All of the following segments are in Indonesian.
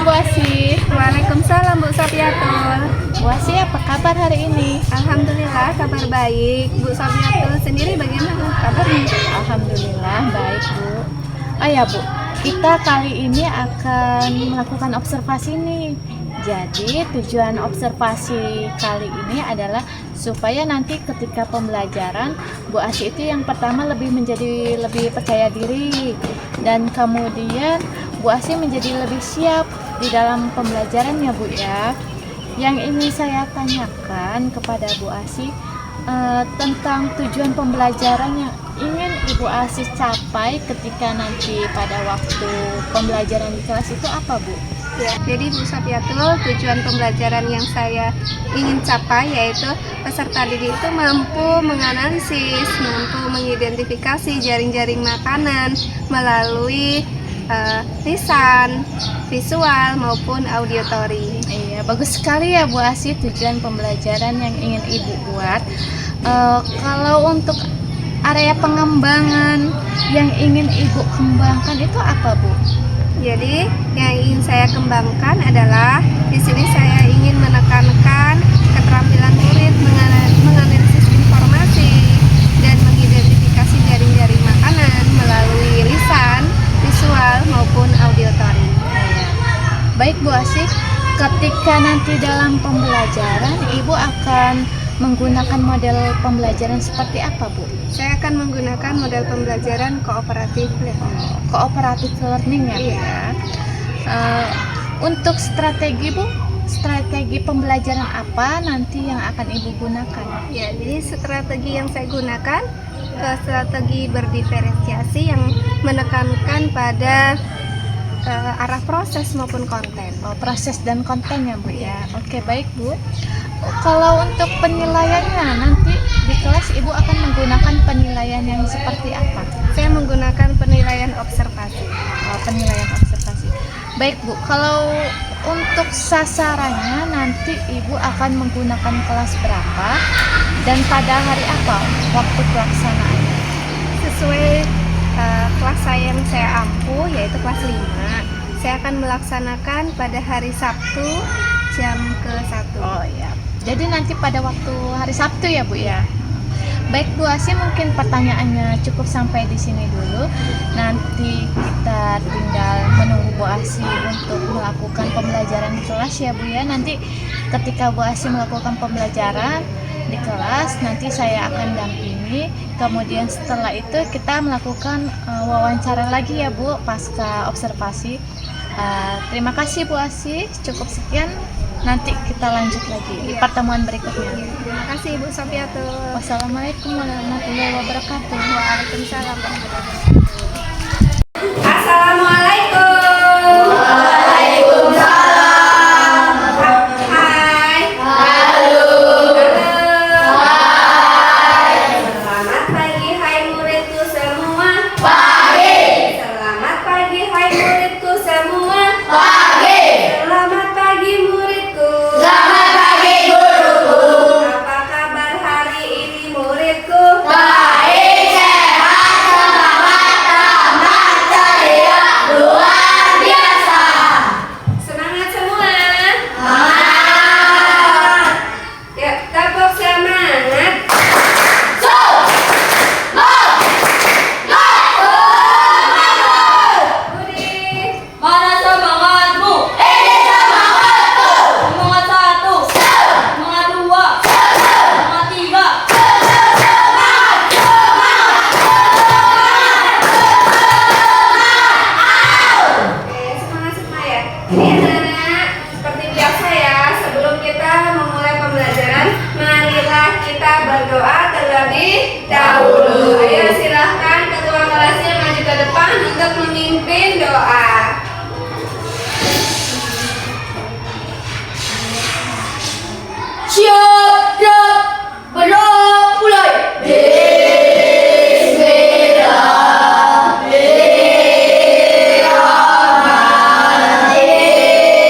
Bu Asih. Waalaikumsalam Bu Safiatul. Bu Asih, apa kabar hari ini? Alhamdulillah kabar baik. Bu Safiatul sendiri bagaimana kabarnya? Alhamdulillah baik Bu. Oh ya Bu, kita kali ini akan melakukan observasi nih. Jadi tujuan observasi kali ini adalah supaya nanti ketika pembelajaran Bu Asih itu yang pertama menjadi lebih percaya diri, dan kemudian Bu Asih menjadi lebih siap di dalam pembelajarannya Bu ya. Yang ingin saya tanyakan kepada Bu Asih tentang tujuan pembelajaran yang ingin Ibu Asih capai ketika nanti pada waktu pembelajaran di kelas itu apa Bu? Ya, jadi Bu Safiatul, tujuan pembelajaran yang saya ingin capai yaitu peserta didik itu mampu menganalisis, mampu mengidentifikasi jaring-jaring makanan melalui lisan, visual maupun auditori. Iya, bagus sekali ya Bu Asih tujuan pembelajaran yang ingin Ibu buat. Kalau untuk area pengembangan yang ingin Ibu kembangkan itu apa Bu? Jadi yang ingin saya kembangkan adalah di sini saya ingin menekankan keterampilan murid menganalisis informasi dan mengidentifikasi jaring-jaring makanan melalui lisan, visual maupun auditori. Baik Bu Asih, ketika nanti dalam pembelajaran Ibu akan menggunakan model pembelajaran seperti apa Bu? Saya akan menggunakan model pembelajaran kooperatif learning. Kooperatif learning ya Bu Iya. ya. Untuk strategi Bu, strategi pembelajaran apa nanti yang akan Ibu gunakan? Ya, jadi strategi yang saya gunakan strategi berdiferensiasi yang menekankan pada arah proses maupun konten. Proses dan konten ya Bu ya. Oke baik Bu. Kalau untuk penilaiannya nanti di kelas Ibu akan menggunakan penilaian yang seperti apa? Saya menggunakan penilaian observasi. Penilaian observasi. Baik Bu, kalau untuk sasarannya nanti Ibu akan menggunakan kelas berapa dan pada hari apa waktu pelaksanaannya? Sesuai kelas saya yang saya ampuh yaitu kelas 5. Saya akan melaksanakan pada hari Sabtu jam ke-1. Oh ya. Jadi nanti pada waktu hari Sabtu ya Bu ya. Baik Bu Asih, mungkin pertanyaannya cukup sampai di sini dulu. Nanti kita tinggal menunggu Bu Asih untuk melakukan pembelajaran di kelas ya Bu ya. Nanti ketika Bu Asih melakukan pembelajaran di kelas, nanti saya akan dampingi. Kemudian setelah itu kita melakukan wawancara lagi ya Bu pasca observasi. Terima kasih Bu Asih, cukup sekian. Nanti kita lanjut lagi di pertemuan berikutnya. Terima kasih Bu Safiatul. Wassalamualaikum warahmatullahi wabarakatuh. Waalaikumsalam warahmatullahi wabarakatuh. Assalamualaikum. Waalaikumsalam. Hai. Halo. Hai. Selamat pagi hai muridku semua. Pagi. Selamat pagi hai muridku semua. Pagi. Selamat pagi muridku. Selamat pagi guruku. Apa kabar hari ini muridku? Baik, sehat, semangat, tamat, ceria, luar biasa. Semangat semua. Semangat. Ya, tepuk semangat. Budi. Mana semangatmu? Ini semangatku. Semangat satu. Semangat dua. Semangat tiga. Oke, semangat semua ya. Ini anak-anak, seperti biasa ya, sebelum kita memulai pembelajaran, marilah kita berdoa terlebih dahulu. Ayo silahkan ketua kelasnya maju ke depan untuk memimpin doa. Siap, siap, berdoa mulai. Bismillahirrahmanirrahim.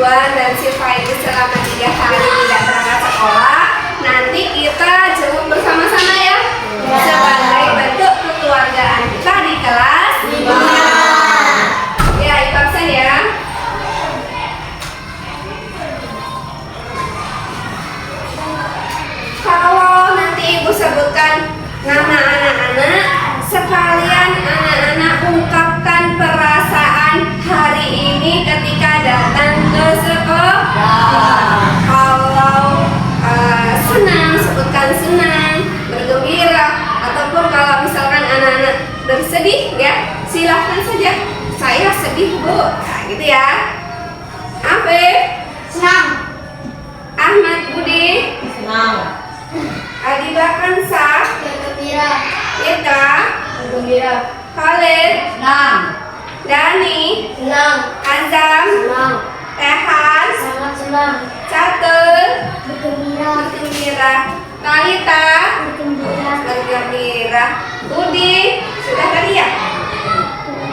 Ridwan dan Siva ini selama 3 hari tidak berangkat sekolah, nanti kita jemput bersama-sama ya, sebagai bentuk kekeluargaan kita di kelas 5. Ya, itu absen ya. Kalau nanti ibu sebutkan nama anak-anak, sekalian anak-anak ungkapkan perasaan hari ini ketika datang ke sekolah. Kalau senang, sebutkan senang, bergembira, ataupun kalau misalkan anak-anak bersedih, ya silahkan saja. Saya sedih bu, nah, gitu ya. Afif, Senang. Ahmad Budi, Senang. Adiba Kansa, Bergembira. Ita, Bergembira. Khalid, Senang. Dani, Senang. Azam, Senang. Tehan, Sangat senang. Catul, Bergembira. bergembira, Talita, Bergembira. bergembira, Budi, sudah tadi ya?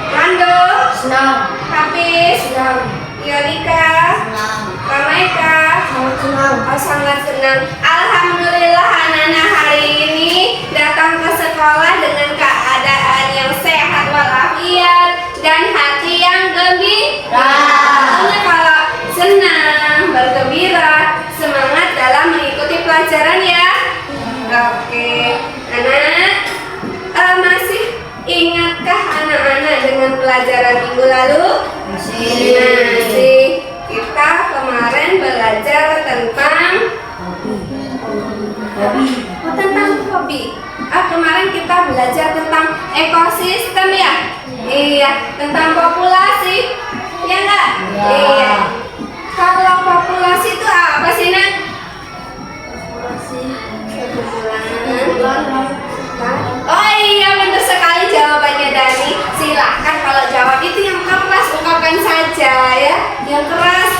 Mando, Senang. Hafiz, Senang. Yolika, Senang. Ramaika, Sangat senang. oh sangat senang. Alhamdulillah anak-anak hari ini datang ke sekolah dengan keadaan yang sehat walafiat dan hati yang gembira. Tentunya kalau senang, bergembira, semangat dalam mengikuti pelajaran ya. Oke, anak, masih ingatkah anak-anak dengan pelajaran minggu lalu? Masih. Kita kemarin belajar tentang tentang hobi. Kemarin kita belajar tentang ekosistem ya. Iya, tentang populasi. Ya enggak? Iya. Kalau populasi itu apa sih, Nak? Oh iya, benar sekali jawabannya Dani. Silahkan kalau jawab itu yang keras, ungkapkan saja ya, yang keras.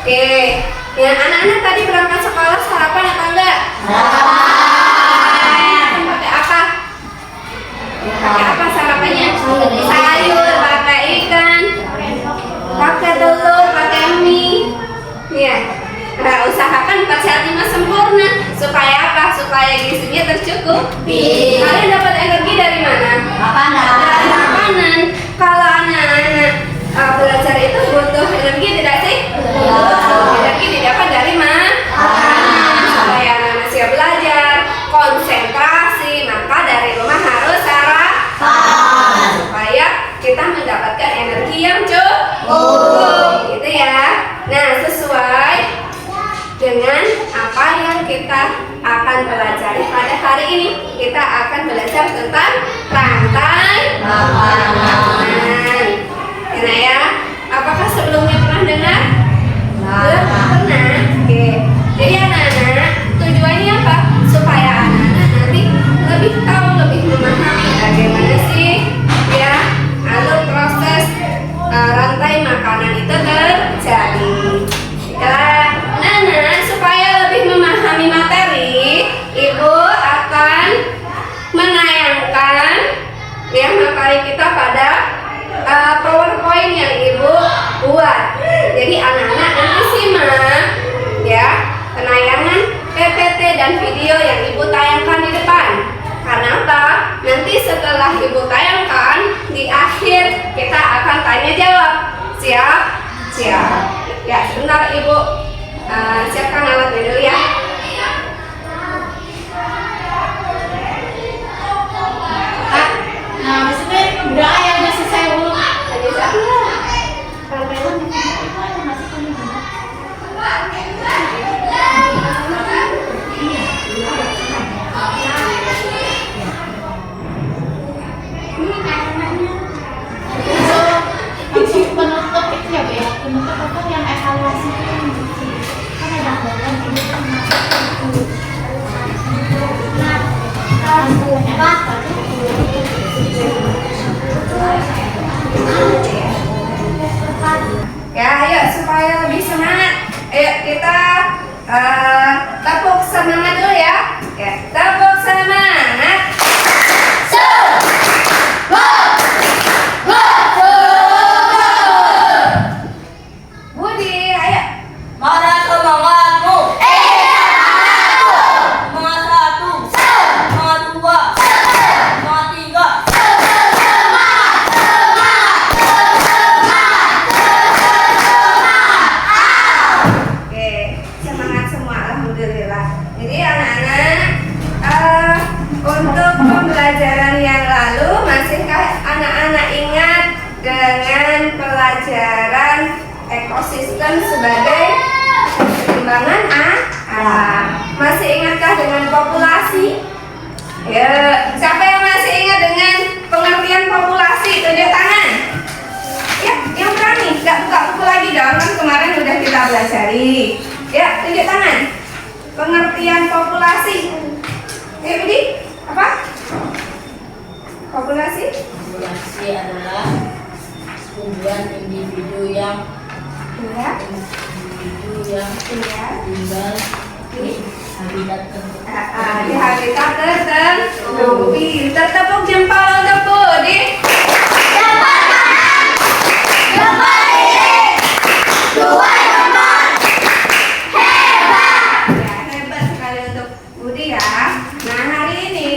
Oke, yang anak-anak tadi berangkat sekolah sarapan apa enggak? Pakai apa? Pakai apa sarapannya? Sayur, pakai ikan, pakai telur, pakai mie. Ya. Nah, usahakan 4 sehat 5 sempurna. Supaya apa? Supaya gizinya tercukupi. Kalian dapat energi dari mana? Dari makanan. Kalau anak-anak belajar itu butuh energi tidak sih? Energi didapat dari makanan. Supaya anak-anak siap belajar, konsentrasi, maka dari rumah harus sarapan. Supaya kita mendapatkan energi yang cukup. Gitu ya. Nah, sesuai dengan apa yang kita akan pelajari pada hari ini, kita akan belajar tentang rantai makanan. Nah ya, apakah sebelumnya pernah dengar? Belum pernah. Oke. Jadi anak-anak, tujuannya apa? Supaya anak-anak nanti lebih tahu, lebih memahami bagaimana sih ya alur proses rantai makanan itu terjadi. Nah, supaya lebih memahami materi, Ibu akan menayangkan ya materi kita pada PowerPoint yang Ibu buat. Jadi anak-anak nanti simak ya penayangan PPT dan video yang Ibu tayangkan di depan. Karena apa? Nanti setelah Ibu tayangkan, di akhir kita akan tanya jawab. Siap? Siap. Ya, sebentar Ibu siapkan alatnya dulu ya. Nah, maksudnya udah ya udah selesai dulu. Ayo siapa? Langsung penutup itu ya, Bu ya. Penutup apa yang evaluasi itu yang dicuci. Kan ada bagian ini kan masuk. Nah, Ya, ayo supaya lebih semangat. Ayo kita tepuk semangat dulu ya. Ya, tepuk semangat. Budi, ayo pelajaran ekosistem sebagai keseimbangan alam. Masih ingatkah dengan populasi? Ya, siapa yang masih ingat dengan pengertian populasi? Tunjuk tangan. Ya, yang berani. Nggak buka buku lagi dong, kan kemarin udah kita pelajari. Ya, tunjuk tangan. Pengertian populasi. Ya, Budi, apa? Populasi? Populasi adalah sekumpulan individu yang Iya. Iya. tinggal di habitat tertentu. Di habitat tertentu. Pintar, tepuk jempol untuk Budi. Ya, hebat sekali untuk Budi ya. Nah, hari ini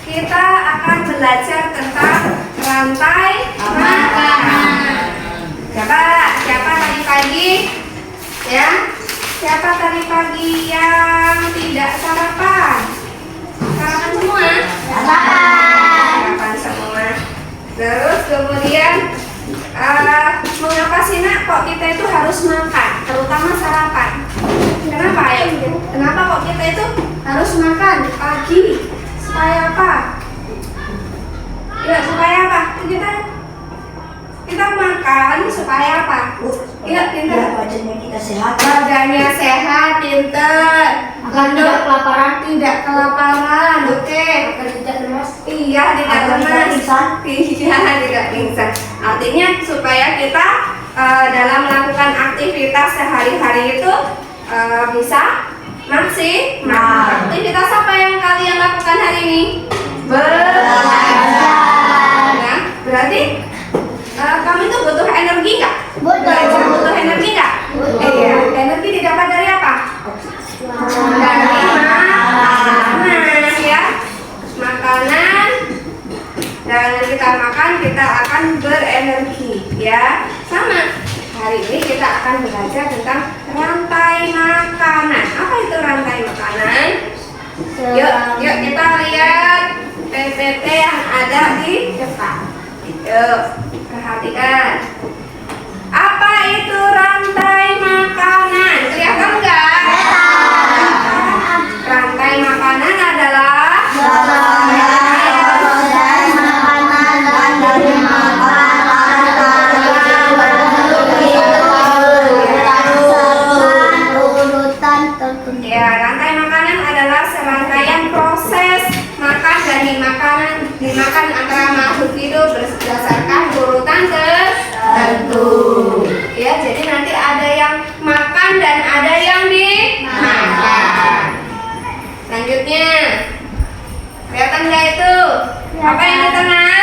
kita akan belajar tentang rantai makanan. Siapa tadi pagi? Ya, siapa tadi pagi yang tidak sarapan? Sarapan semua? Sarapan semua. Terus kemudian mengapa sih nak kok kita itu harus makan, terutama sarapan? Kenapa ya? Kenapa kok kita itu harus makan pagi? Supaya apa? Ya, supaya apa? Kita makan supaya apa? Iya, pintar. Badannya kita sehat. Badannya sehat, pintar. Tidak kelaparan. Tidak kelaparan. Oke. Agar tidak lemas. Iya, tidak Agar tidak lemas. pingsan. Iya, tidak pingsan. Artinya supaya kita dalam melakukan aktivitas sehari-hari itu bisa maksimal. Aktivitas apa yang kalian lakukan hari ini? Belajar. Ya, berarti kamu itu butuh energi nggak? Belajar butuh energi nggak? Iya. Energi didapat dari apa? Dari makanan ya. Makanan. Dengan kita makan kita akan berenergi ya. Sama. Hari ini kita akan belajar tentang rantai makanan. Apa itu rantai makanan? Yuk kita lihat PPT yang ada di depan. Yuk, perhatikan. Apa itu rantai makanan? Kelihatan nggak? Rantai makanan adalah ya, rantai makanan adalah serangkaian proses makan dan dimakan antara makhluk hidup berdasarkan urutan tertentu. Ya, jadi nanti ada yang makan dan ada yang dimakan. Selanjutnya, kelihatan nggak itu? Apa yang di tengah?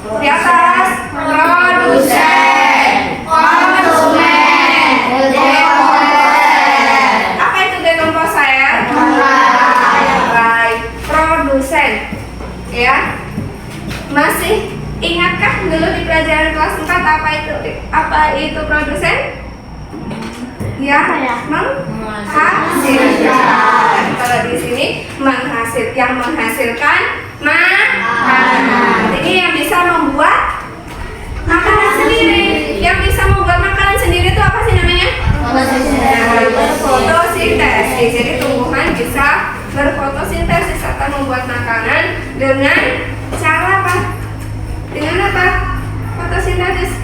Di atas, produsen, konsumen, dekomposer. Apa itu dekomposer? Baik, produsen. Ya, masih ingatkah dulu di pelajaran kelas 4 apa itu produsen? Ya, menghasilkan. Kalau di sini yang menghasilkan makanan. Ini yang bisa membuat makanan sendiri. Yang bisa membuat makanan sendiri itu apa sih namanya? Fotosintesis. Jadi tumbuhan bisa berfotosintesis atau membuat makanan dengan cara apa? Dengan apa? Fotosintesis.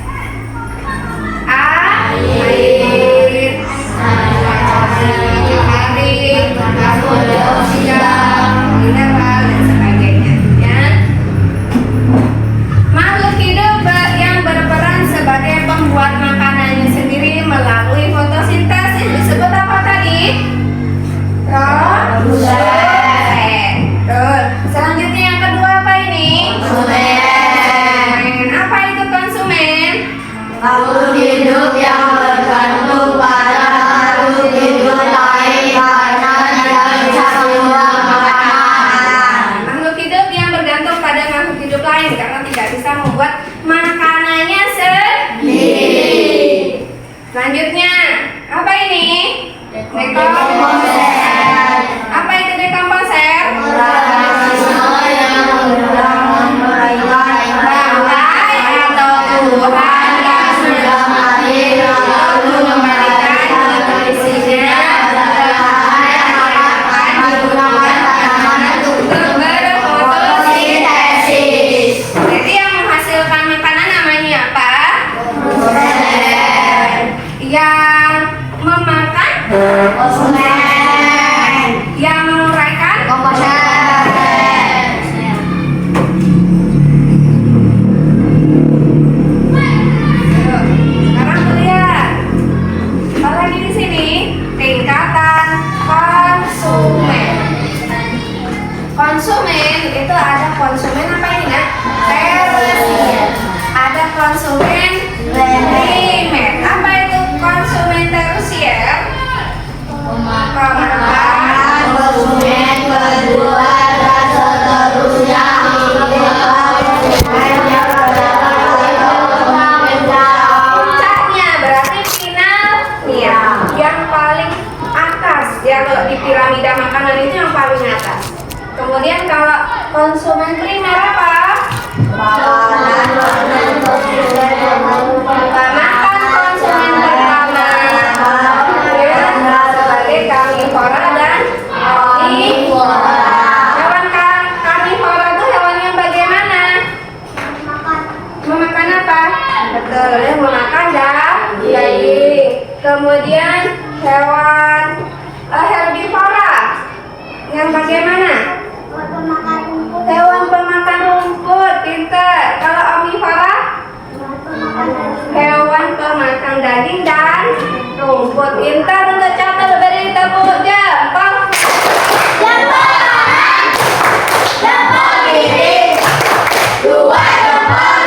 Air, matahari, karbon dioksida, mineral dan sebagainya. Ya. Makhluk hidup yang berperan sebagai pembuat makanannya sendiri melalui fotosintesis disebut apa tadi? Produsen. Betul. Selanjutnya yang kedua apa ini? Konsumen. Apa itu konsumen? Makhluk hidup yang bergantung pada makhluk hidup lain karena dia bisa membuat makanan. Makhluk hidup yang bergantung pada makhluk hidup lain karena tidak bisa membuat makanannya sendiri. Selanjutnya, apa ini? Dekomposer. Apa itu dekomposer? Organisme yang bergerak memberikan Bangkai atau tumbuhan memakan, konsumen, yang menguraikan, komposer. Sekarang lihat. Kalau lagi di sini tingkatan konsumen. Konsumen itu ada konsumen apa ini nak? Tersier. Ada konsumen primer. Apa itu konsumen tersier? Pemakan, Konsumen kedua dan seterusnya puncaknya berarti finalnya yang paling atas ya, kalau di piramida makanan itu yang paling atas. Kemudian kalau konsumen primer apa? Pemakan konsumen pertama ya, sebagai karnivora dan omnivora. Hewan karnivora itu hewan yang bagaimana? Memakan apa? Betul, dia memakan daging. Kemudian hewan herbivora yang bagaimana? Hewan pemakan rumput, pinter. Kalau omnivora? Hewan pemakan daging dan rumput. Pinter, untuk catat, beri tepuk jempol. jempol kiri, dua jempol,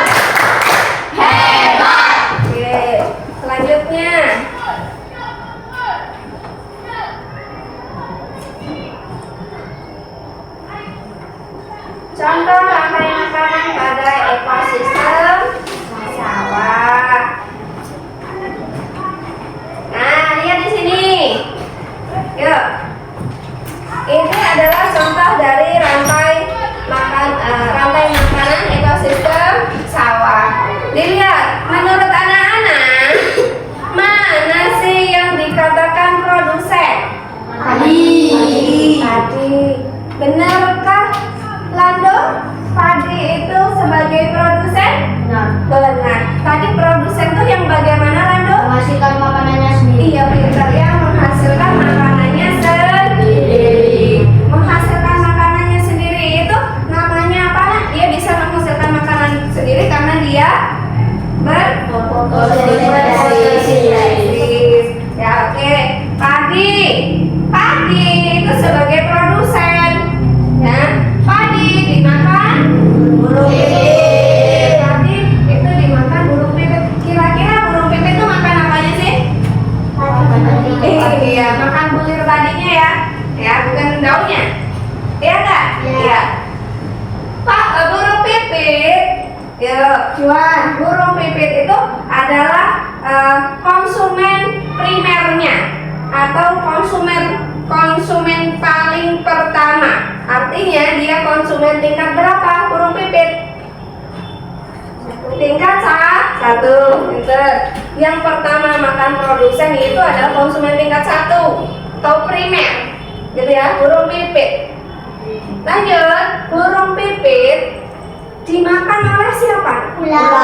hebat. Oke, selanjutnya. Contoh rantai makanan pada ekosistem sawah. Nah, lihat di sini. Yuk. Ini adalah contoh dari rantai makanan ekosistem sawah. Dilihat, menurut anak-anak, mana sih yang dikatakan produsen? Padi. Benarkah Lando? Padi itu sebagai produsen? Benar. Tadi produsen tuh yang bagaimana, Lando? Menghasilkan makanannya sendiri. Iya, pintar, yang menghasilkan makanannya sendiri. Menghasilkan makanannya sendiri itu namanya apa? Dia bisa menghasilkan makanan sendiri karena dia berfotosintesis. Ya, oke. Padi itu sebagai produsen. Ya, padi dimakan burung pipit. Padi itu dimakan burung pipit. Kira-kira burung pipit itu makan apanya sih? Iya, makan bulir tadinya ya. Ya, bukan daunnya. Iya enggak? Iya. Pak, burung pipit. Ya, cuan. Burung pipit itu adalah konsumen primernya atau konsumen paling pertama. Artinya dia konsumen tingkat berapa? Burung pipit. Tingkat satu. Pinter. Yang pertama makan produsen itu adalah konsumen tingkat 1 atau primer, gitu ya, burung pipit. Lanjut, burung pipit dimakan oleh siapa? Ular.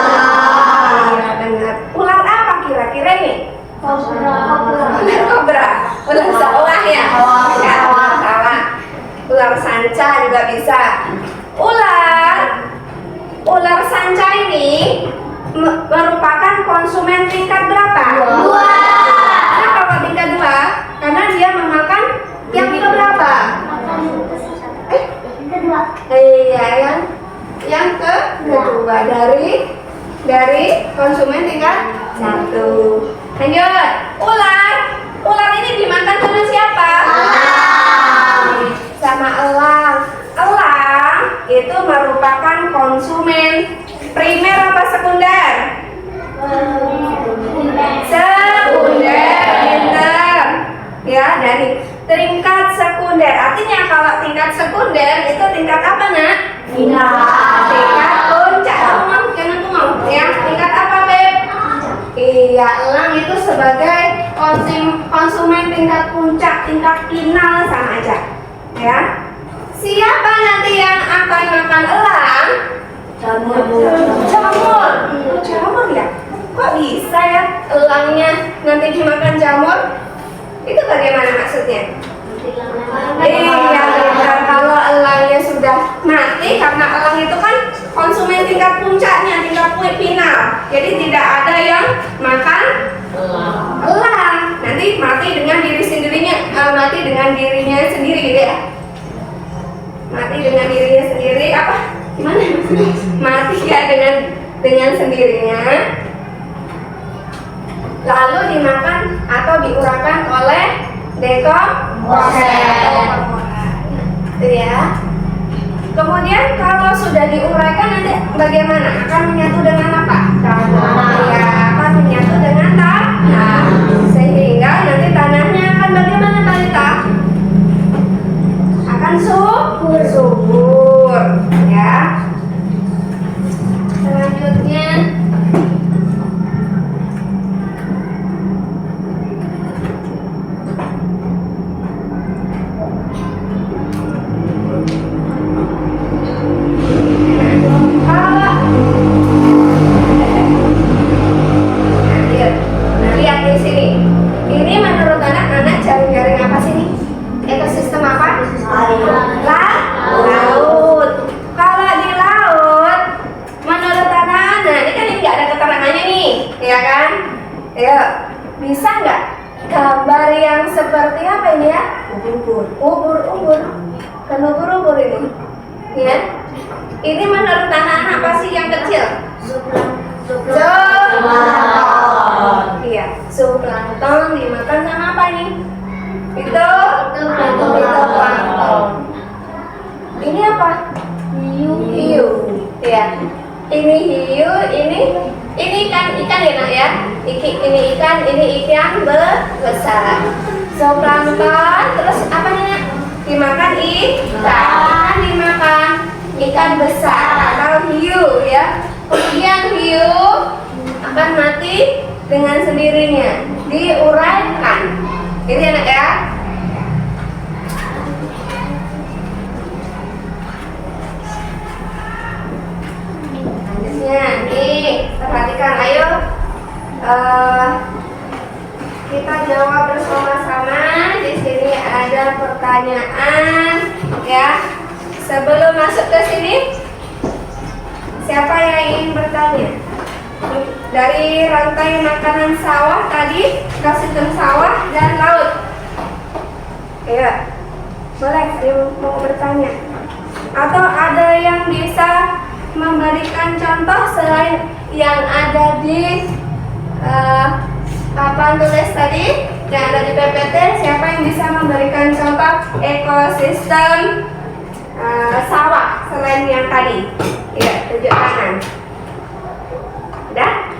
Ya, benar. Ular apa kira-kira ini? Ular kobra. Ular sawah ya? Ya, salah. Ular sanca juga bisa. Ular sanca ini merupakan konsumen tingkat berapa? 2. Kenapa kok tingkat 2? Karena dia memakan yang keberapa? Iya, yang kedua dari konsumen tingkat 1. Lanjut, ular ini dimakan sama siapa? Sama elang. Elang itu merupakan konsumen primer apa sekunder? Sekunder, pinter. Ya, dari tingkat sekunder. Artinya kalau tingkat sekunder itu tingkat apa, Nak? Tingkat puncak. Jangan ngomong. Ya, tingkat apa, Beb? Iya, elang itu sebagai konsumen tingkat puncak, tingkat final sama aja. Ya. Siapa nanti yang akan makan elang? Jamur ya? kok bisa ya elangnya nanti dimakan jamur? Itu bagaimana maksudnya? Iya, kalau elangnya sudah mati, karena elang itu kan konsumen tingkat puncaknya, tingkat final. Jadi tidak ada yang makan elang. Nanti mati dengan diri sendirinya, mati dengan dirinya sendiri gitu ya. Mati dengan dirinya sendiri apa? Gimana maksudnya? Mati ya dengan sendirinya. Lalu dimakan atau diuraikan oleh dekomposer. Itu ya. Kemudian kalau sudah diuraikan nanti bagaimana? Akan menyatu dengan apa? Tanah. Ya, akan menyatu dengan tanah. Sehingga nanti tanahnya akan bagaimana, Balita? Akan subur, ya. Selanjutnya lihat di sini. Ini menurut anak-anak jaring-jaring apa sih ini? Ekosistem apa? Laut. Kalau di laut, menurut anak-anak, ini kan nggak ada keterangannya nih, ya kan? Ya, bisa nggak gambar yang seperti apa ini ya? Ubur-ubur. Kan ubur-ubur ini, ya? Ini menurut anak-anak apa sih yang kecil? Zooplankton. Iya, zooplankton dimakan sama apa ini? Fitoplankton. Ini apa? Hiu. Ya. Ini hiu, ini ikan ya nak ya. Ini ikan besar. Zooplankton, terus apa nih nak? Dimakan ikan, dimakan ikan besar atau hiu ya. Kemudian hiu akan mati dengan sendirinya, diuraikan. Ini anak ya. Selanjutnya, nih perhatikan, ayo kita jawab bersama-sama. Di sini ada pertanyaan, ya. Sebelum masuk ke sini, siapa yang ingin bertanya? Dari rantai makanan sawah tadi, ekosistem sawah dan laut. Ya, boleh, ada mau bertanya? Atau ada yang bisa memberikan contoh selain yang ada di papan tulis tadi, yang ada di PPT? Siapa yang bisa memberikan contoh ekosistem sawah selain yang tadi? Ya, tunjuk tangan. Udah?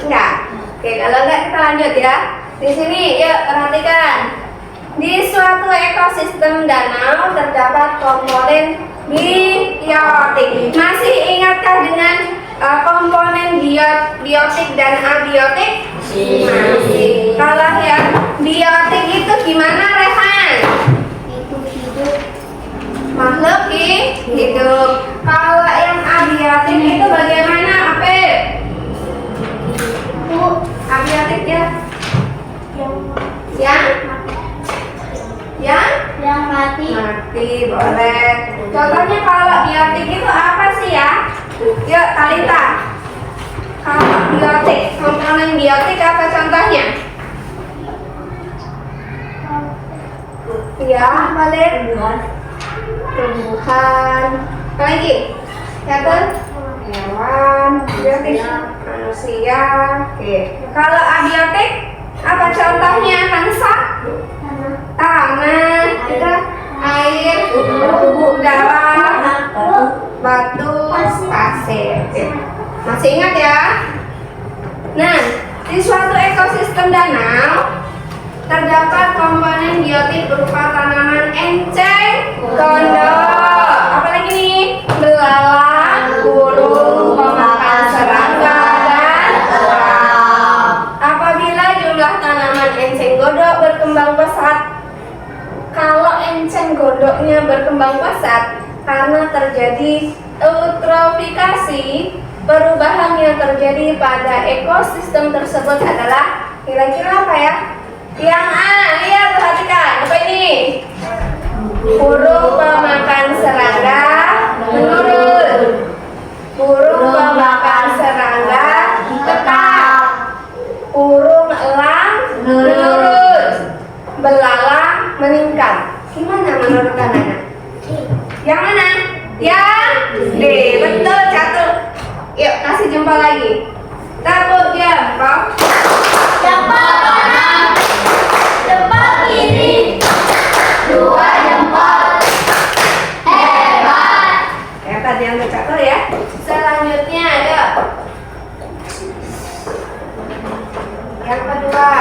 Enggak? Oke, kalau enggak kita lanjut ya. Di sini, yuk perhatikan. Di suatu ekosistem danau terdapat komponen biotik. Masih ingatkah dengan komponen biotik dan abiotik? Masih. Kalau yang biotik itu gimana, Rehan? Makhluk hidup. Kalau yang abiotik itu bagaimana, Apip? Abiotik ya? Yang mati. Boleh. Contohnya kalau biotik itu apa sih ya? Yuk, Talita. Kalau biotik, komponen biotik apa contohnya? Ya, boleh. Tumbuhan. Apa lagi? Siapa? Hewan. Biotik. Manusia. Oke. Kalau abiotik, apa contohnya, Hansa? Tanah, kita air, udara, batu, pasir. Masih ingat ya? Nah, di suatu ekosistem danau terdapat komponen biotik berupa tanaman enceng gondok. Apalagi nih? Belalang, burung, pemakan serangga, dan elang. Apabila jumlah tanaman enceng gondok berkembang pesat, kalau enceng gondoknya berkembang pesat karena terjadi eutrofikasi, perubahan yang terjadi pada ekosistem tersebut adalah kira-kira apa ya? Yang A, lihat perhatikan, apa ini? Burung pemakan serangga menurun. Burung pemakan serangga tetap. Burung elang menurun. Belalang meningkat. Gimana menurut anak-anak? Yang mana? Yang D, betul, catur. Yuk, kasih jempol lagi. Tepuk jempol. Jempol kanan, jempol kiri, dua jempol. Hebat. Ya, tadi yang catur ya. Selanjutnya ada yang kedua.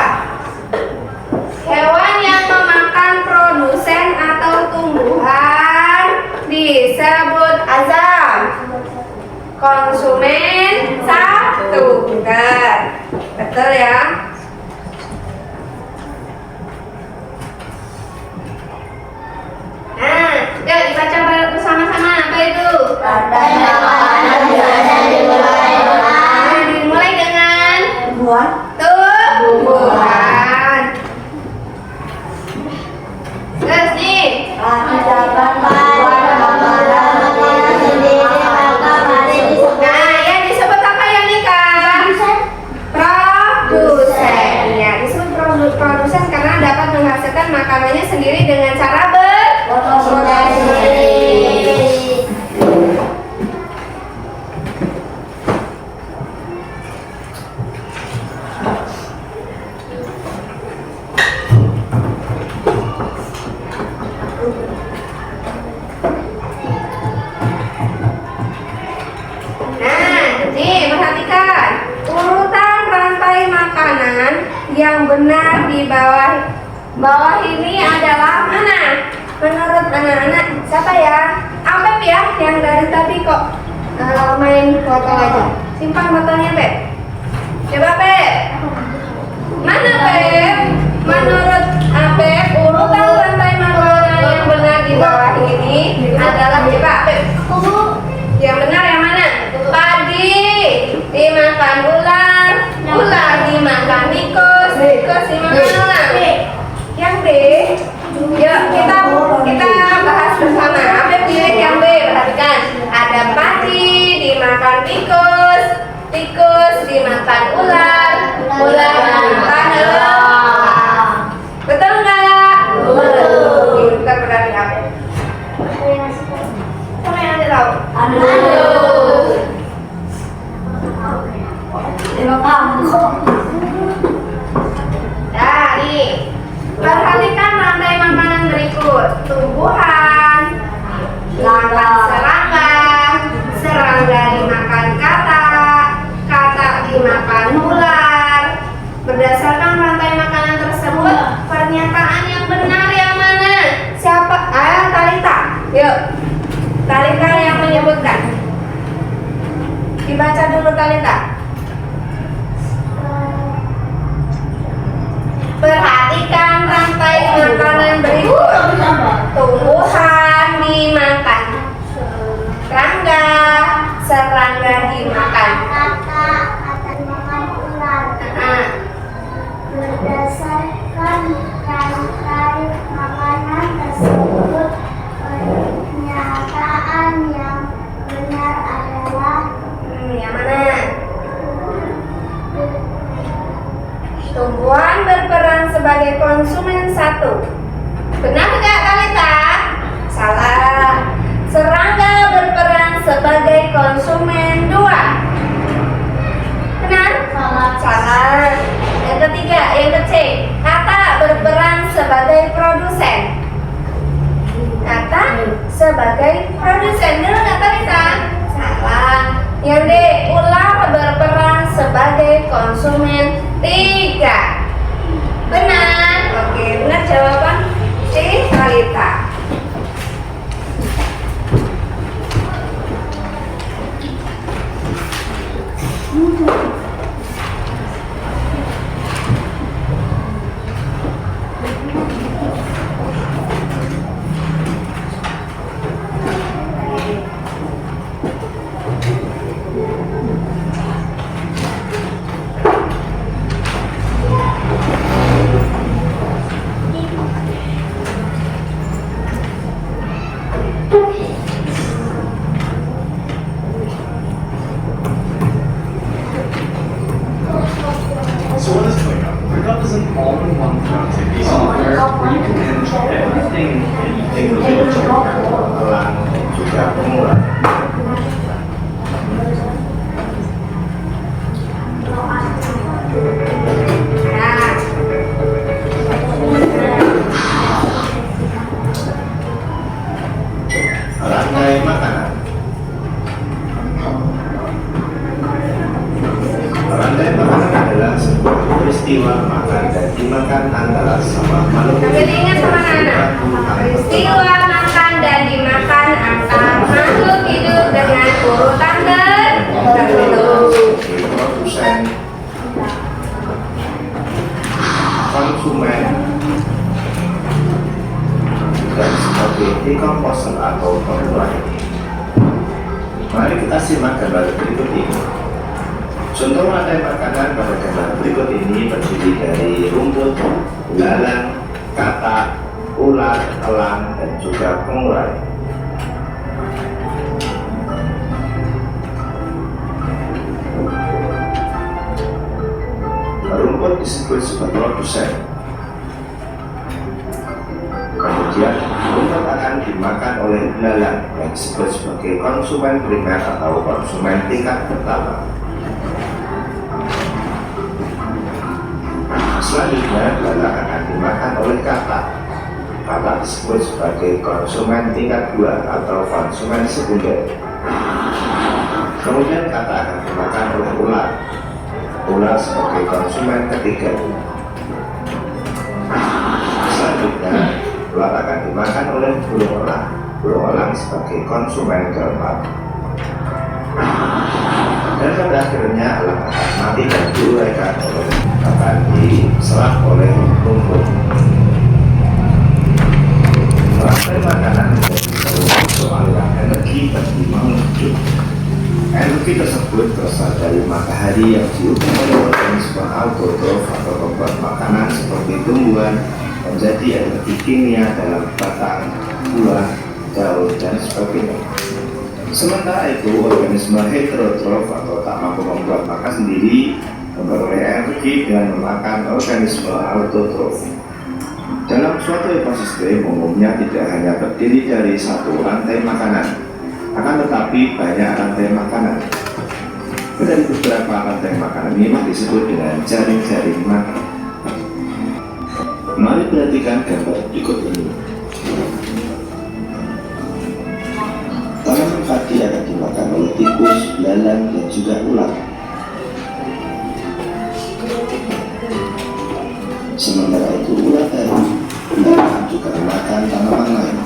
Hewan yang memakan produsen atau tumbuhan disebut azam. Konsumen satu. Betul ya. Nah, yuk dibaca bersama-sama. Apa itu? Tandanya makanan berada di wilayah mana? Nah, dimulai dengan Tumbuhan. tumbuhan. Terus nih, Tidak dapat makanan makanan sendiri maka mari disebut nah yang disebut apa ya Nika? Produsen. Ya, disebut produsen karena dapat menghasilkan makanannya sendiri dengan cara produksi sendiri. Nah, nih perhatikan urutan rantai makanan yang benar di bawah ini adalah mana? Menurut anak-anak siapa ya? Apep ya yang dari tadi kok main foto aja. Simpan fotonya Pep. Coba Pep. Mana Pep? Menurut Apep urutan rantai makanan yang benar di bawah ini adalah coba Pep. Yang benar yang mana? Padi dimakan ular, ular dimakan tikus, tikus dimakan ular. Yang B, yuk kita bahas bersama. Apa pilih yang B? Perhatikan, ada padi dimakan tikus, tikus dimakan ular, ular dimakan elang. Betul nggak? Betul. Kita berarti apa? Siapa yang ada tahu? Nah, nih. Perhatikan rantai makanan berikut. Tumbuhan, makan serangga, serangga dimakan katak, katak dimakan ular. Berdasarkan rantai makanan tersebut, pernyataan yang benar yang mana? Siapa? Talita. Yuk. Talita yang menyebutkan. Dibaca dulu Talita. Perhatikan rantai makanan berikut. Tumbuhan dimakan, serangga, serangga dimakan. Kata makan ular. Nah, Berdasarkan rantai makanan tersebut, pernyataan yang benar adalah yang mana? Tumbuhan berperan sebagai konsumen satu. Benar tidak Talita? Salah. Serangga berperan sebagai konsumen dua. Benar? Salah. Yang ketiga, yang ke C. Kata berperan sebagai produsen. Kata sebagai produsen. Benar nggak Talita? Salah. Yang D. Ular berperan sebagai konsumen tiga. Benar. Oke, benar jawaban C. Talita. all-in-one productivity software where you can manage everything anything related to your pelan dan juga penguat. Rantai makanan. Rantai makanan adalah sebuah peristiwa makan dan dimakan antara sama makhluk. Sambil ingat sama anak-anak, peristiwa makan dan dimakan antar makhluk hidup dengan urutan tertentu. Produsen, konsumen, dan sebagai decomposer atau pengurai. Mari kita simak gambar berikut ini. Contoh rantai makanan pada gambar berikut ini terdiri dari rumput, belalang, katak, ulat, elang, dan juga pengurai. Rumput disebut sebagai produsen. Kemudian rumput akan dimakan oleh belalang yang disebut sebagai konsumen primer atau konsumen tingkat pertama. Selanjutnya belalang akan dimakan oleh katak. Katak disebut sebagai konsumen tingkat 2 atau konsumen sekunder. Kemudian katak akan dimakan oleh ulat. Ulat sebagai konsumen ketiga. Selanjutnya ulat akan dimakan oleh burung elang. Burung elang sebagai konsumen keempat. Dan pada akhirnya elang akan mati dan diuraikan akan diserap oleh rumput. Rantai makanan menjadi soal energi bagi makhluk hidup. Energi tersebut berasal dari matahari yang diubah oleh organisme autotrof atau pembuat makanan seperti tumbuhan menjadi energi kimia dalam batang, buah, daun, dan sebagainya. Sementara itu, organisme heterotrof atau tak mampu membuat makan sendiri memperoleh energi dengan memakan organisme autotrof. Dalam suatu ekosistem umumnya tidak hanya terdiri dari satu rantai makanan, akan tetapi banyak rantai makanan. Dari beberapa rantai makanan ini disebut dengan jaring-jaring makan. Mari perhatikan gambar berikut ini. Tanaman padi akan dimakan oleh tikus, belalang, dan juga ulat. Sementara itu ulat tadi belalang juga memakan tanaman lain.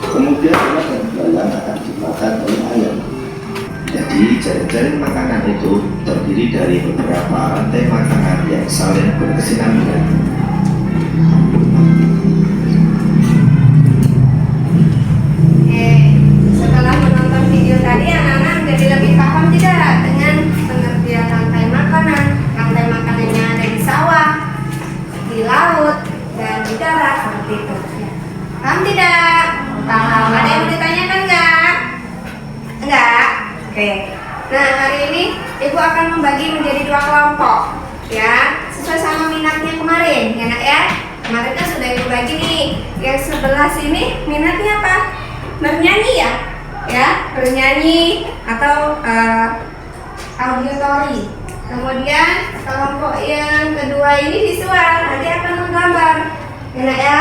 Kemudian ulat dan belalang akan dimakan oleh ayam. Jadi jaring-jaring makanan itu terdiri dari beberapa rantai makanan yang saling berkesinambungan. Setelah menonton video tadi, anak-anak jadi lebih paham tidak dengan pengertian rantai makanan? Rantai makanannya ada di sawah, di laut, dan di darat seperti itu. Paham tidak? Paham. Ada yang mau ditanyakan nggak? Enggak? Oke. Nah, hari ini Ibu akan membagi menjadi 2 kelompok, ya, sesuai sama minatnya kemarin, ya nak ya. Kemarin kan sudah Ibu bagi nih. Yang sebelah sini minatnya apa? Bernyanyi ya, bernyanyi atau auditory. Kemudian kelompok yang kedua ini visual, nanti akan menggambar, ya nak ya.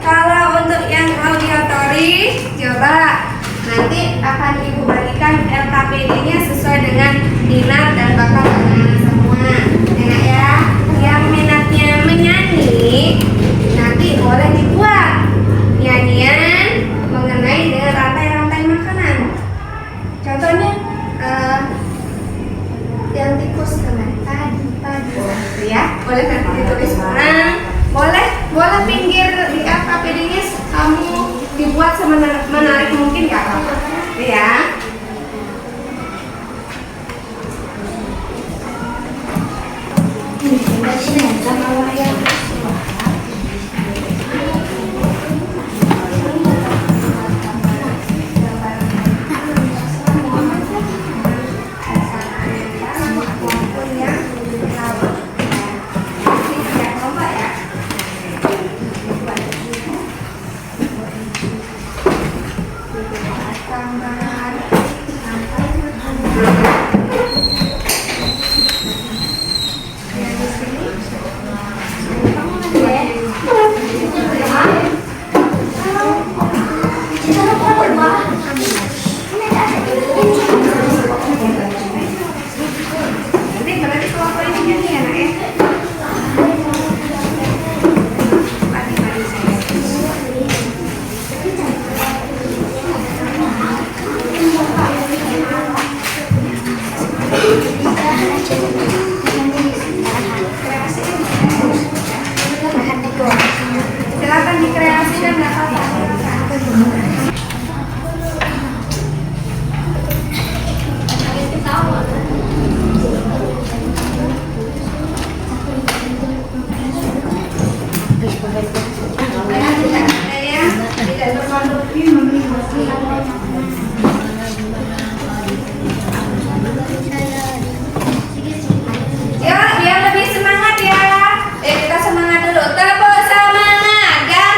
Kalau untuk yang auditory, coba nanti akan Ibu bagikan LKPD-nya sesuai dengan minat dan bakat anak-anak semua, ya nak ya. Yang minatnya menyanyi, nanti boleh dibuat nyanyian mengenai dengan rantai-rantai makanan. Contohnya yang tikus kemarin padi, ya, boleh nanti ditulis mana. Boleh pinggir di LKPD-nya kamu dibuat semenarik mungkin nggak apa-apa, ya. ininya nih ya, Nak ya. Padi-padi saya. Silakan dikreasikan, nggak apa-apa. Tidak terlalu ya, biar lebih semangat ya. Kita semangat dulu. Tepuk semangat dan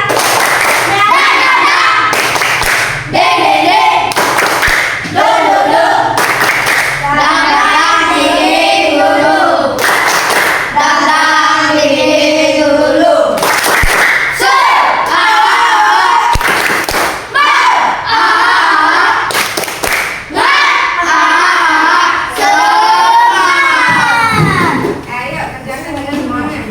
ayo kerjakan dengan semangat.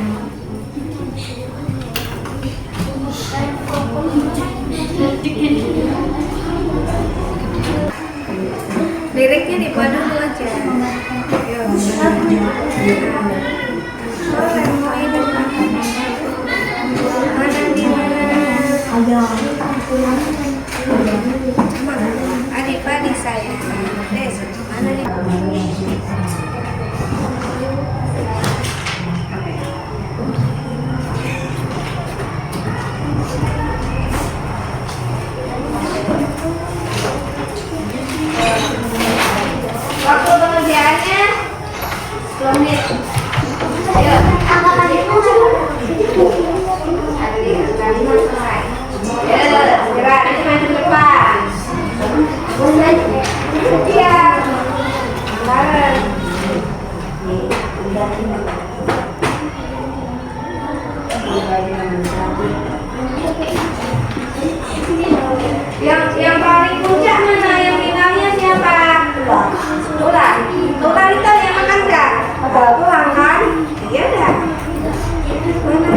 Liriknya dibuat dulu aja. Ayo. Mana di mana? Adik-adik saya. Mana di? Waktu pengerjaannya 10 menit. Ayo. Selesai. Ya, gerak ini maju ke depan. Iya. Bareng. Yang paling puncak mana? Yang finalnya siapa? Tulang. Tulang itu yang makan nggak? Tulang kan? Iya dah. Mana?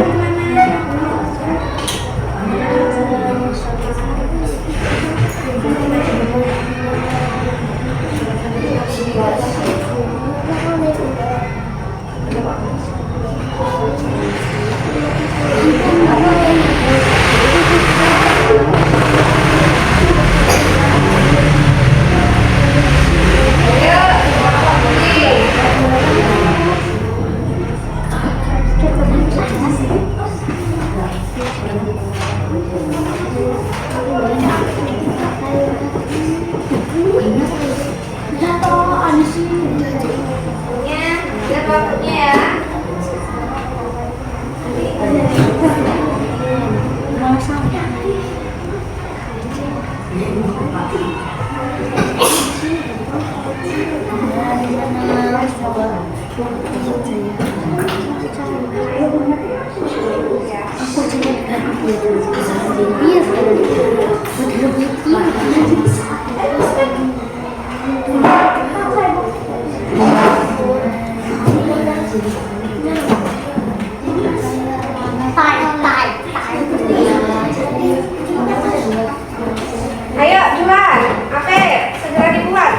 Lihat waktunya ya. Ayo jual, apa? Segera dibuat.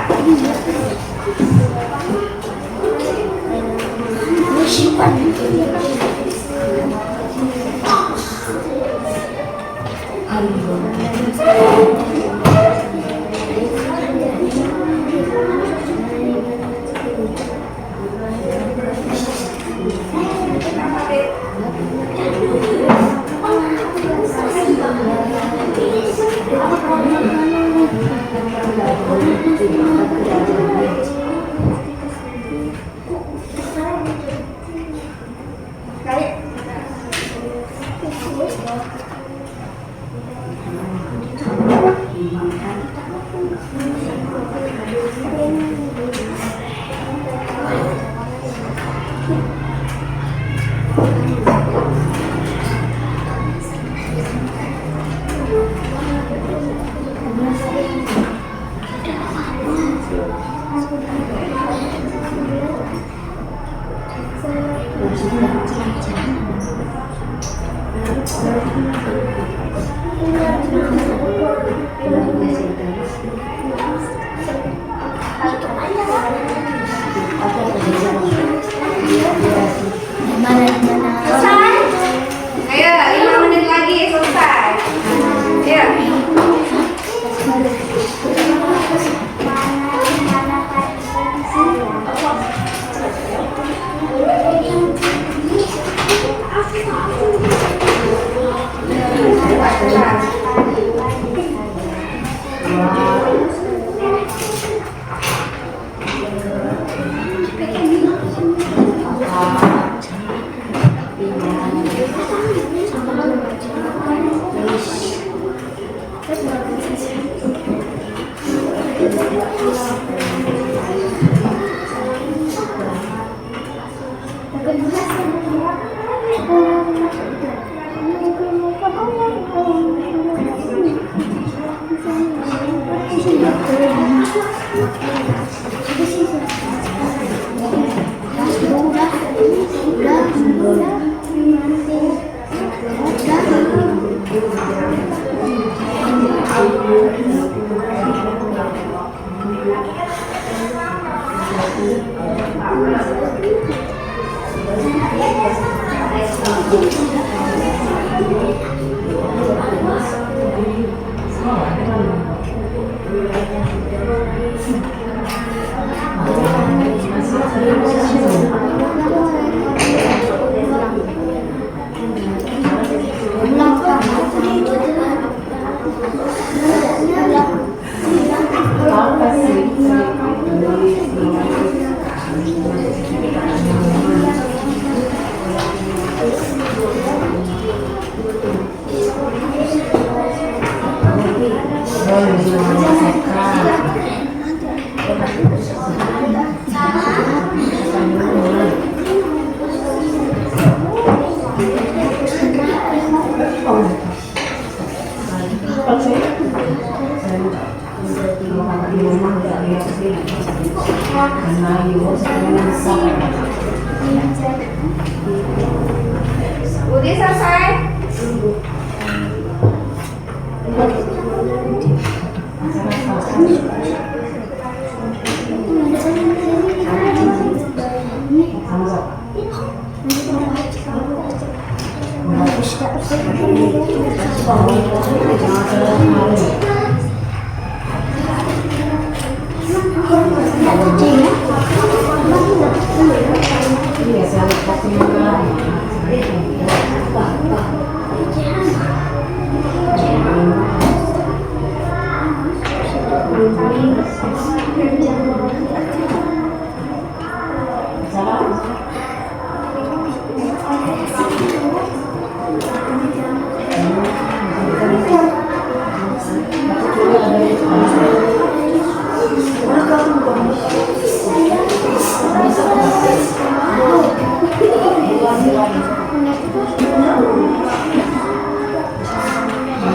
Selesai? Ayo, 5 menit lagi selesai. Ayo. Budi selesai?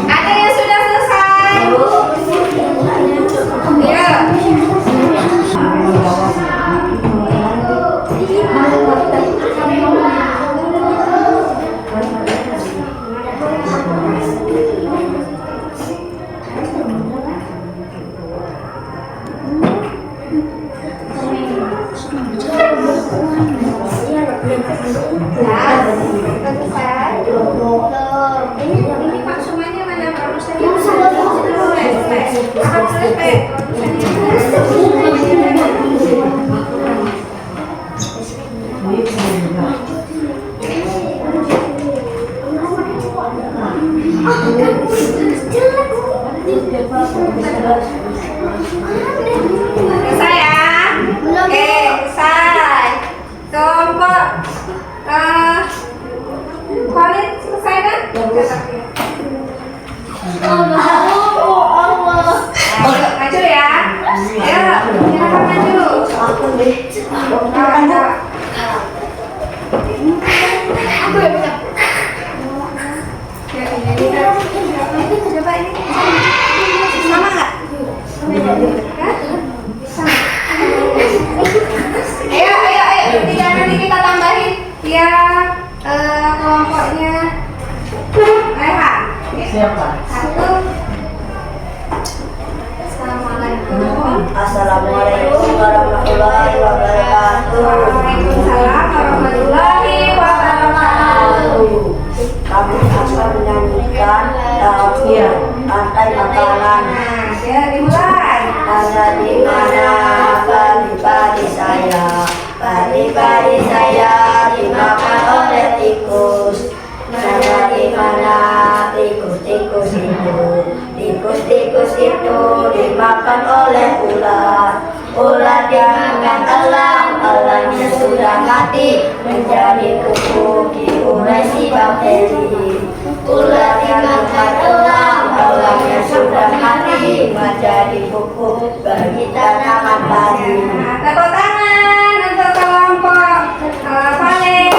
Ada yang sudah selesai? Ya. Ini Pak semuanya mana Pak? Selesai ya? Oke, selesai. Kelompok Khalid selesai kan? Ayo, maju ya. Ayo, silakan maju. Aku ya bisa. Coba ini. Sama nggak? Hah? sudah mati menjadi kuku diurasi bakteri. Ular dimakan elang, elangnya sudah mati menjadi pupuk bagi tanaman padi. Tepuk tangan untuk kelompok panen.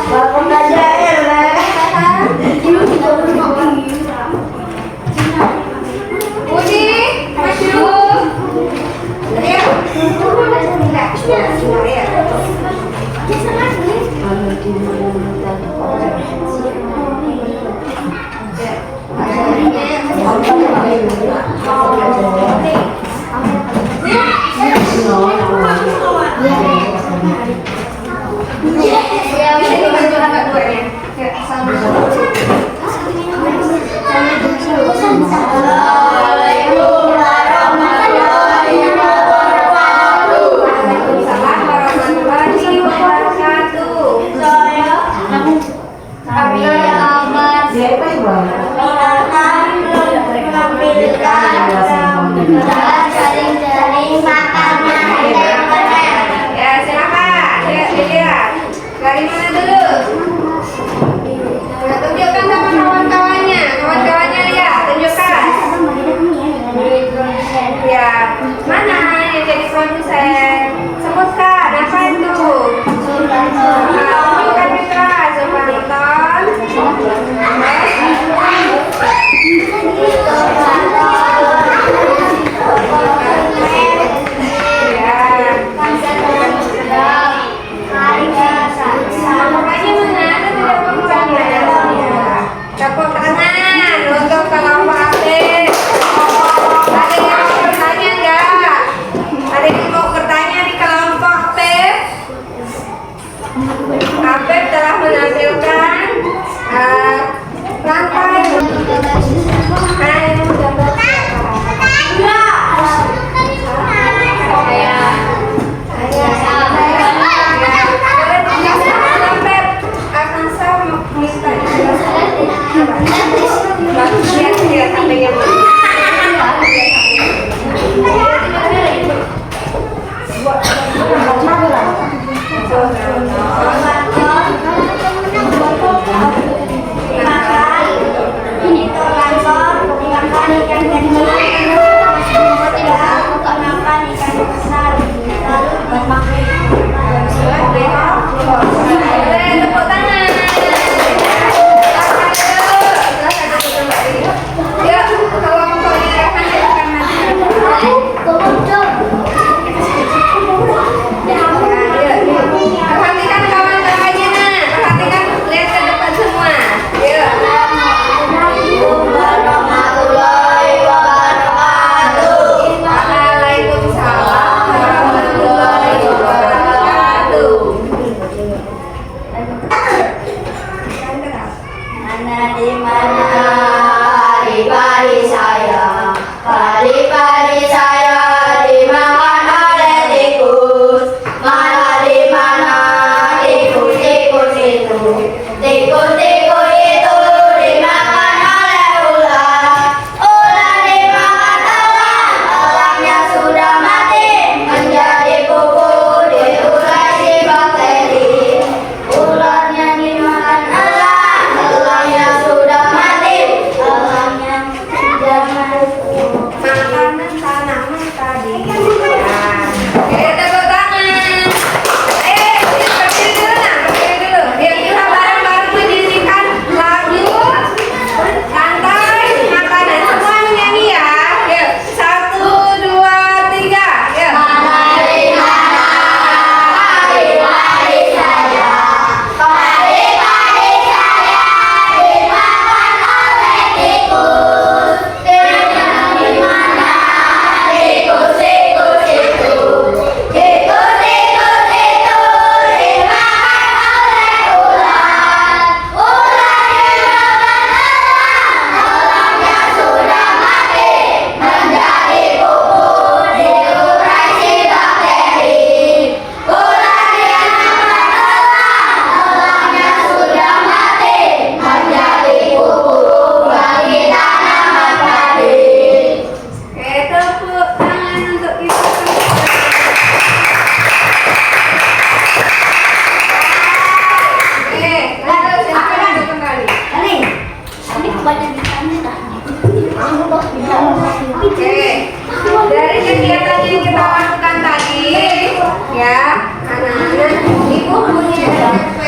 Bapak belajar Budi, maju. Ya. Enggak, ya. Sering-sering makanan yang benar. Ya, silakan. Lihat. Dari mana dulu? Nah, tunjukkan sama kawan-kawannya. Kawan-kawannya lihat, tunjukkan. Ya, mana yang jadi produsen? Sebutkan, apa itu? Tunjukkan Mitra, coba nonton. Pokoknya mana ada tidak pembuatnya. Tepuk tangan untuk kelompok aktif. Ada yang mau bertanya enggak? Ada yang mau bertanya di kelompok aktif?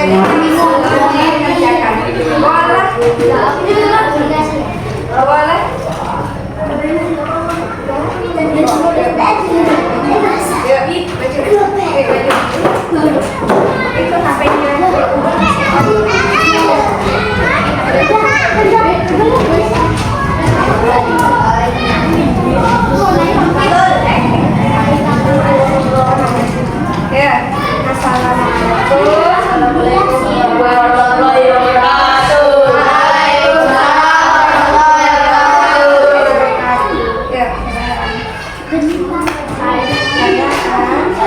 materi ini sebelum dikerjakan. Boleh? Boleh? Yuk, baju. Itu HP-nya. Ya, assalamualaikum warahmatullahi wabarakatuh. Ya,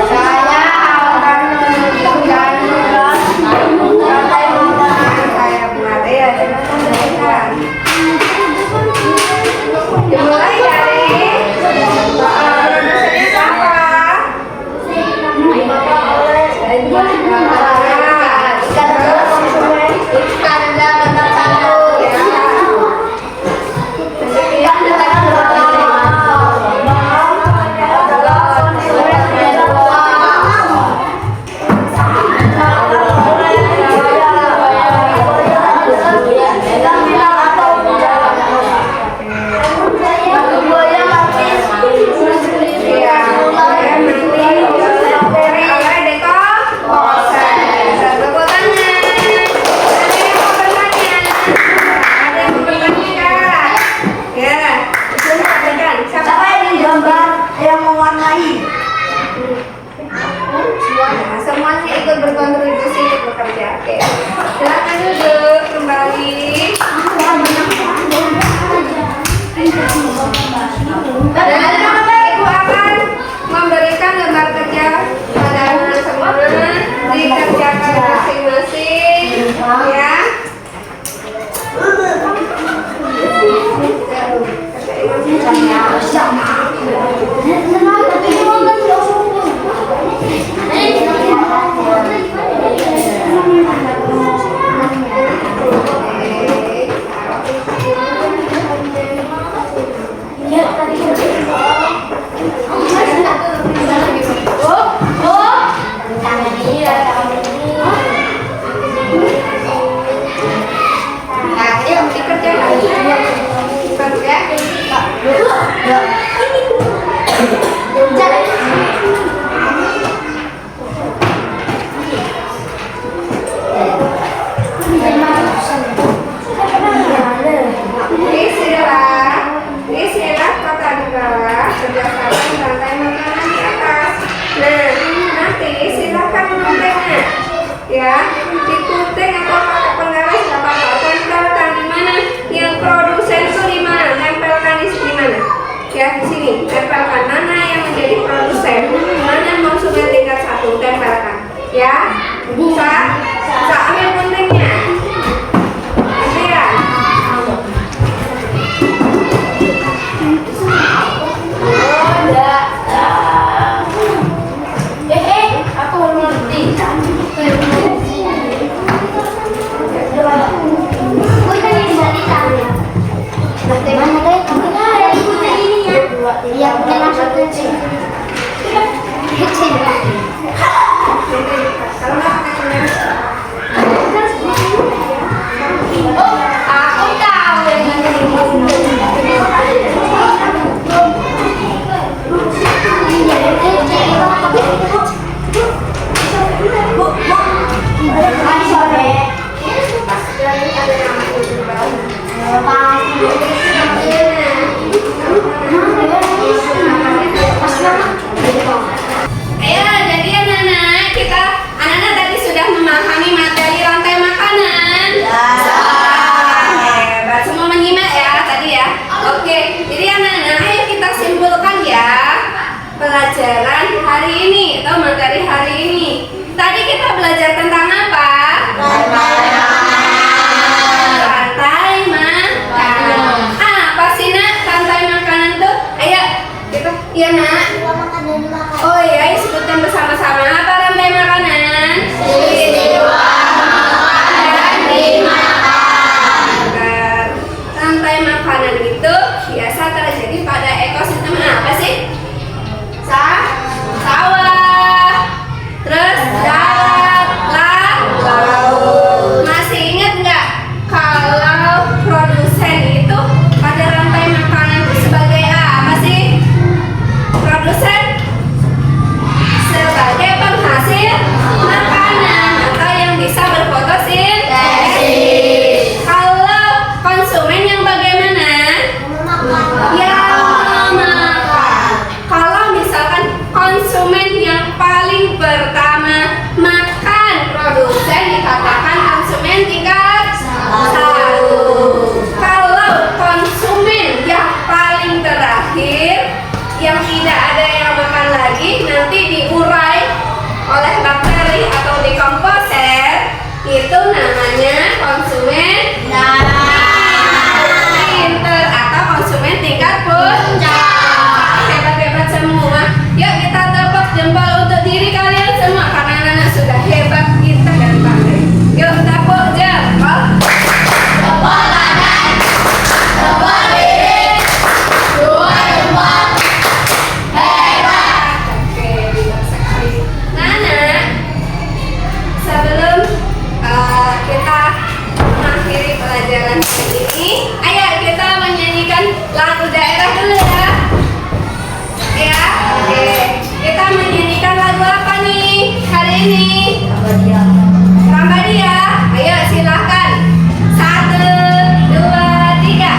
saya akan menunjukkan saya buat ya, dimulai dari produsernya siapa? Semuanya ikut berkontribusi untuk bekerja. Oke, silakan duduk kembali. Dan Ibu akan memberikan lembar kerja pada anak semua dikerjakan masing-masing, ya. Isilah kotak di bawah berdasarkan rantai makanan di atas. Nah, nanti silakan menguntingnya, ya. Digunting atau pakai penggaris nggak apa-apa. Tempelkan di mana? Yang produsen itu di mana? Tempelkan di mana? Ya, di sini. Tempelkan mana yang menjadi produsen, mana konsumen tingkat 1. Tempelkan, ya. Bisa ambil guntingnya. Ayo, jadi anak-anak, anak-anak tadi sudah memahami materi rantai makanan. Hebat, semua menyimak ya tadi ya. Oke, jadi anak-anak, ayo kita simpulkan ya pelajaran hari ini atau materi hari ini. Tadi kita belajar tentang apa? Rantai makanan. Apa sih nak rantai makanan tuh? Ayo, kita, iya nak. Oh iya, sebutkan bersama-sama. Apa rantai makanan? Peristiwa makanan dimakan. Rantai makanan itu biasa terjadi pada ekosistem apa sih? Sawah, terus darat, atau di komposer itu namanya konsumen pinter atau konsumen tingkat puncak. Hebat-hebat semua. Yuk kita tepuk jempol untuk diri kalian semua karena anak-anak sudah hebat, pintar dan pandai. Yuk tepuk jempol. Sebelum kita mengakhiri pelajaran hari ini, ayo kita menyanyikan lagu daerah dulu ya. Ya, oke. Kita menyanyikan lagu apa nih hari ini? Rambadia. Ayo silahkan. 1, 2, 3.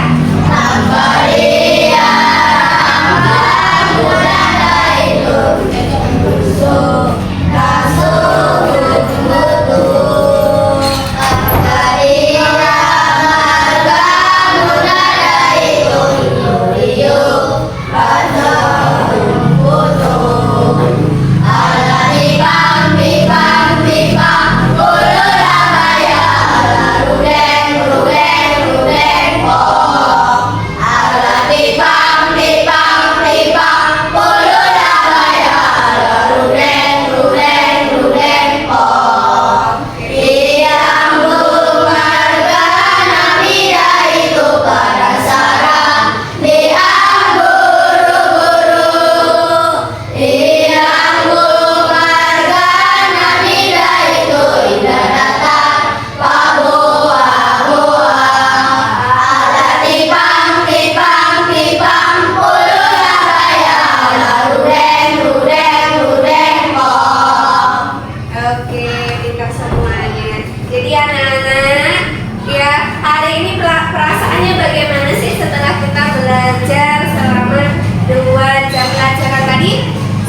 Oke, pintar semuanya. Jadi anak-anak, ya hari ini perasaannya bagaimana sih setelah kita belajar selama 2 jam pelajaran tadi?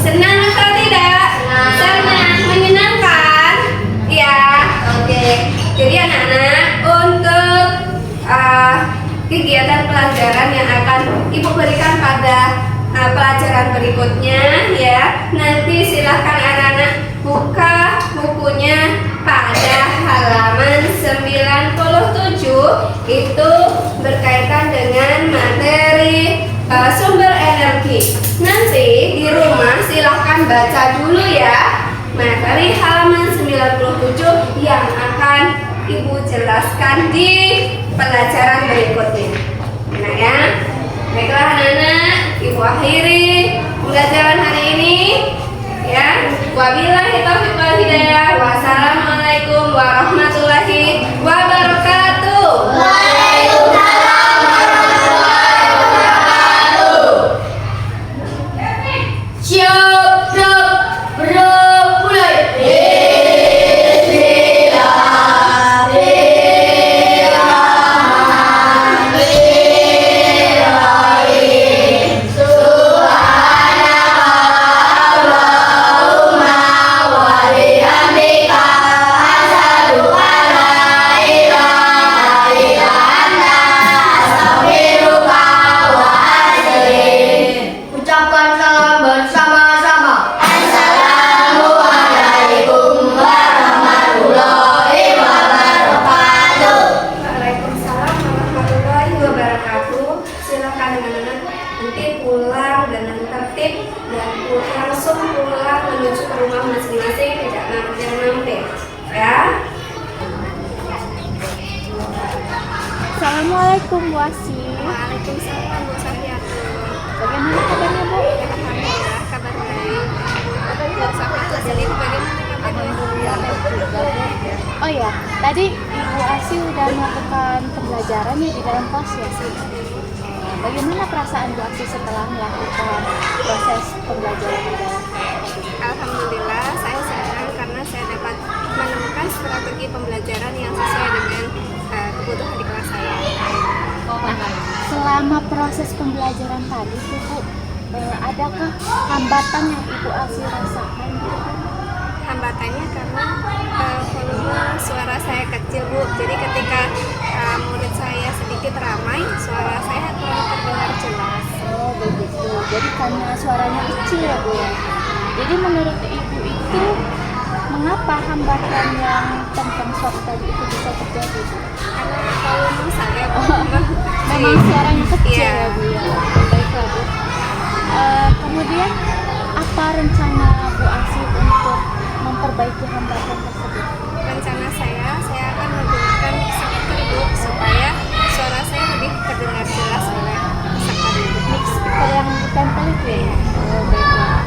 Senang atau tidak? Senang, menyenangkan? Ya, oke. Jadi anak-anak, untuk kegiatan pelajaran yang akan Ibu berikan pada pelajaran berikutnya, ya, nanti silahkan anak-anak buka bukunya pada halaman 97. Itu berkaitan dengan materi sumber energi. Nanti di rumah silahkan baca dulu ya materi halaman 97 yang akan Ibu jelaskan di pelajaran berikutnya. Nah ya, baiklah anak-anak, Ibu akhiri pelajaran hari ini. Ya, wabillahi taufiq wal hidayah. Wassalamualaikum warahmatullahi wabarakatuh. Waalaikumsalam warahmatullahi wabarakatuh. Siap, mulai. Ucapkan salam bersama-sama. Assalamualaikum warahmatullahi wabarakatuh. Waalaikumsalam warahmatullahi wabarakatuh. Silakan anak-anak nanti pulang dengan tertib dan langsung pulang menuju ke rumah masing-masing, tidak mampir-mampir. Ya. Assalamualaikum Bu Asi. Waalaikumsalam Bu Safiatul. Bagaimana kabarnya Bu? Alhamdulillah kabar baik. Bu Safiatul sendiri bagaimana kabarnya? Oh ya, tadi Ibu Asi udah melakukan pembelajaran ya di dalam kelas ya sih. Bagaimana perasaan Bu Asi setelah melakukan proses pembelajaran di dalam kelas? Alhamdulillah saya senang karena saya dapat menemukan strategi pembelajaran yang sesuai dengan kebutuhan di kelas saya. Nah, selama proses pembelajaran tadi tuh Bu, adakah hambatan yang Ibu Asi rasakan? Hambatannya karena volume suara saya kecil Bu, jadi ketika murid saya sedikit ramai, suara saya kurang terdengar jelas. Oh begitu, jadi karena suaranya kecil ya Bu ya. Jadi menurut Ibu itu mengapa hambatan yang tentang suara tadi itu bisa terjadi? Karena volume saya Bu. Memang suaranya kecil Iya. ya Bu ya. Baiklah Bu. Kemudian apa rencana Bu Asih untuk memperbaiki hambatan tersebut? Rencana saya akan menggunakan speaker Bu supaya suara saya lebih terdengar jelas oleh peserta didik. Mix speaker yang ditempel itu ya? Oh, baiklah.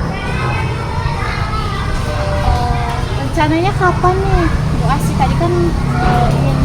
Rencananya kapan nih Bu Asih? Tadi kan ingin